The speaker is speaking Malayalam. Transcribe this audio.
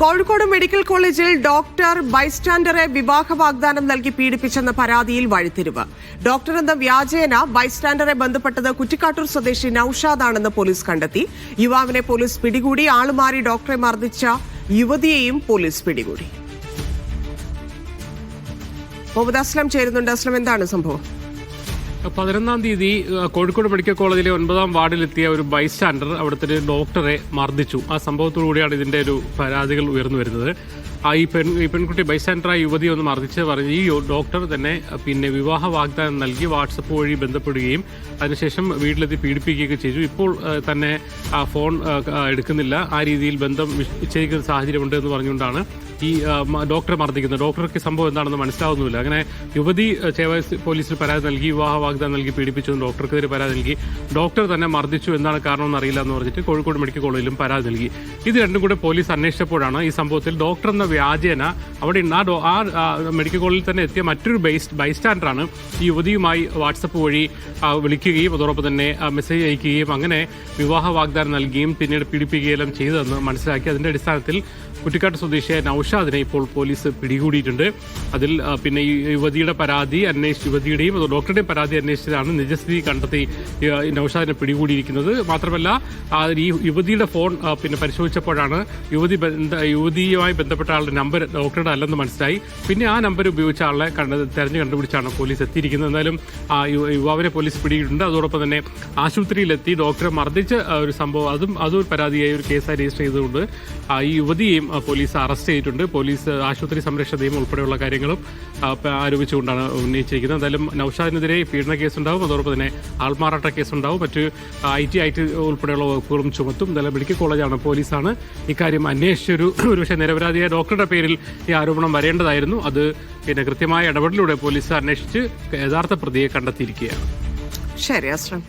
കോഴിക്കോട് മെഡിക്കൽ കോളേജിൽ ഡോക്ടർ ബൈസ്റ്റാൻഡറെ വിവാഹ വാഗ്ദാനം നൽകി പീഡിപ്പിച്ചെന്ന പരാതിയിൽ വഴിത്തിരിവ്. ഡോക്ടർ എന്ന വ്യാജേന ബൈസ്റ്റാൻഡറെ ബന്ധപ്പെട്ടത് കുറ്റിക്കാട്ടൂർ സ്വദേശി നൌഷാദാണെന്ന് പോലീസ് കണ്ടെത്തി. യുവാവിനെ പോലീസ് പിടികൂടി. ആളുമാറി ഡോക്ടറെ മർദ്ദിച്ച യുവതിയെയും പോലീസ് പിടികൂടി. മുഹമ്മദ് അസ്ലം ചേരുന്നുണ്ട്. അസ്ലം, എന്താണ് സംഭവം? 11-ാം തീയതി കോഴിക്കോട് മെഡിക്കൽ കോളേജിലെ 9-ാം വാർഡിലെത്തിയ ഒരു ബൈസ്റ്റാൻഡർ അവിടുത്തെ ഒരു ഡോക്ടറെ മർദ്ദിച്ചു. ആ സംഭവത്തോടുകൂടിയാണ് ഇതിന്റെ ഒരു പരാതികൾ ഉയർന്നു വരുന്നത്. ഈ പെൺകുട്ടി ബൈസ്റ്റാൻഡറായ യുവതി ഒന്ന് മർദ്ദിച്ച് പറഞ്ഞ് ഈ ഡോക്ടർ തന്നെ വിവാഹ വാഗ്ദാനം നൽകി വാട്സപ്പ് വഴി ബന്ധപ്പെടുകയും അതിനുശേഷം വീട്ടിലെത്തി പീഡിപ്പിക്കുകയൊക്കെ ചെയ്തു. ഇപ്പോൾ തന്നെ ആ ഫോൺ എടുക്കുന്നില്ല, ആ രീതിയിൽ ബന്ധം വിച്ഛേദിക്കുന്ന സാഹചര്യമുണ്ട് എന്ന് പറഞ്ഞുകൊണ്ടാണ് ഈ ഡോക്ടറെ മർദ്ദിക്കുന്നത്. ഡോക്ടർക്ക് സംഭവം എന്താണെന്ന് മനസ്സിലാവുന്നില്ല. അങ്ങനെ യുവതി പോലീസിൽ പരാതി നൽകി വിവാഹ വാഗ്ദാനം നൽകി പീഡിപ്പിച്ചു, ഡോക്ടർക്കെതിരെ പരാതി നൽകി. ഡോക്ടർ തന്നെ മർദ്ദിച്ചു, എന്താണ് കാരണമെന്ന് അറിയില്ല എന്ന് പറഞ്ഞിട്ട് കോഴിക്കോട് മെഡിക്കൽ കോളേജിലും പരാതി നൽകി. ഇത് രണ്ടും കൂടെ പോലീസ് അന്വേഷിച്ചപ്പോഴാണ് ഈ സംഭവത്തിൽ ഡോക്ടർ എന്ന വ്യാജേന അവിടെ ആ മെഡിക്കൽ കോളേജിൽ തന്നെ എത്തിയ മറ്റൊരു ബൈസ്റ്റാൻഡറാണ് ഈ യുവതിയുമായി വാട്സപ്പ് വഴി വിളിക്കുകയും അതോടൊപ്പം തന്നെ മെസ്സേജ് അയക്കുകയും അങ്ങനെ വിവാഹ വാഗ്ദാനം നൽകുകയും പിന്നീട് പീഡിപ്പിക്കുകയെല്ലാം ചെയ്തതെന്ന് മനസ്സിലാക്കി. അതിന്റെ അടിസ്ഥാനത്തിൽ കുറ്റിക്കാട്ട് സ്വദേശിയായ നൌഷാദിനെ ഇപ്പോൾ പോലീസ് പിടികൂടിയിട്ടുണ്ട്. അതിൽ ഈ യുവതിയുടെ പരാതി യുവതിയുടെയും ഡോക്ടറുടെയും പരാതി അന്വേഷിച്ചതാണ് നിജസ്ഥിതി കണ്ടെത്തി നൌഷാദിനെ പിടികൂടിയിരിക്കുന്നത്. മാത്രമല്ല ഈ യുവതിയുടെ ഫോൺ പരിശോധിച്ചപ്പോഴാണ് യുവതിയുമായി ബന്ധപ്പെട്ട ആളുടെ നമ്പർ ഡോക്ടറുടെ അല്ലെന്ന് മനസ്സിലായി. പിന്നെ ആ നമ്പർ ഉപയോഗിച്ച ആളെ കണ്ടുപിടിച്ചാണ് പോലീസ് എത്തിയിരിക്കുന്നത്. എന്തായാലും യുവാവിനെ പോലീസ് പിടിയിട്ടുണ്ട്. അതോടൊപ്പം തന്നെ ആശുപത്രിയിലെത്തി ഡോക്ടറെ മർദ്ദിച്ച ഒരു സംഭവം അതൊരു പരാതിയായി ഒരു കേസായി രജിസ്റ്റർ ചെയ്തുകൊണ്ട് ഈ യുവതിയെയും പോലീസ് അറസ്റ്റ് ചെയ്തിട്ടുണ്ട്. പോലീസ് ആശുപത്രി സംരക്ഷണ നിയമം ഉൾപ്പെടെയുള്ള കാര്യങ്ങളും ആരോപിച്ചുകൊണ്ടാണ് ഉന്നയിച്ചിരിക്കുന്നത്. എന്തായാലും നൌഷാദിനെതിരെ പീഡന കേസുണ്ടാവും, അതോടൊപ്പം തന്നെ ആൾമാറാട്ട കേസുണ്ടാവും, മറ്റ് ഐടി ഉൾപ്പെടെയുള്ള വകുപ്പുകളും ചുമത്തും. എന്തായാലും മെഡിക്കൽ കോളേജാണ്, പോലീസാണ് ഇക്കാര്യം അന്വേഷിച്ചൊരു പക്ഷേ നിരപരാധിയായ ഡോക്ടറുടെ പേരിൽ ഈ ആരോപണം വരേണ്ടതായിരുന്നു. അത് കൃത്യമായ ഇടപെടലിലൂടെ പോലീസ് അന്വേഷിച്ച് യഥാർത്ഥ പ്രതിയെ കണ്ടെത്തിയിരിക്കുകയാണ്. ശരി, അസ്ലം.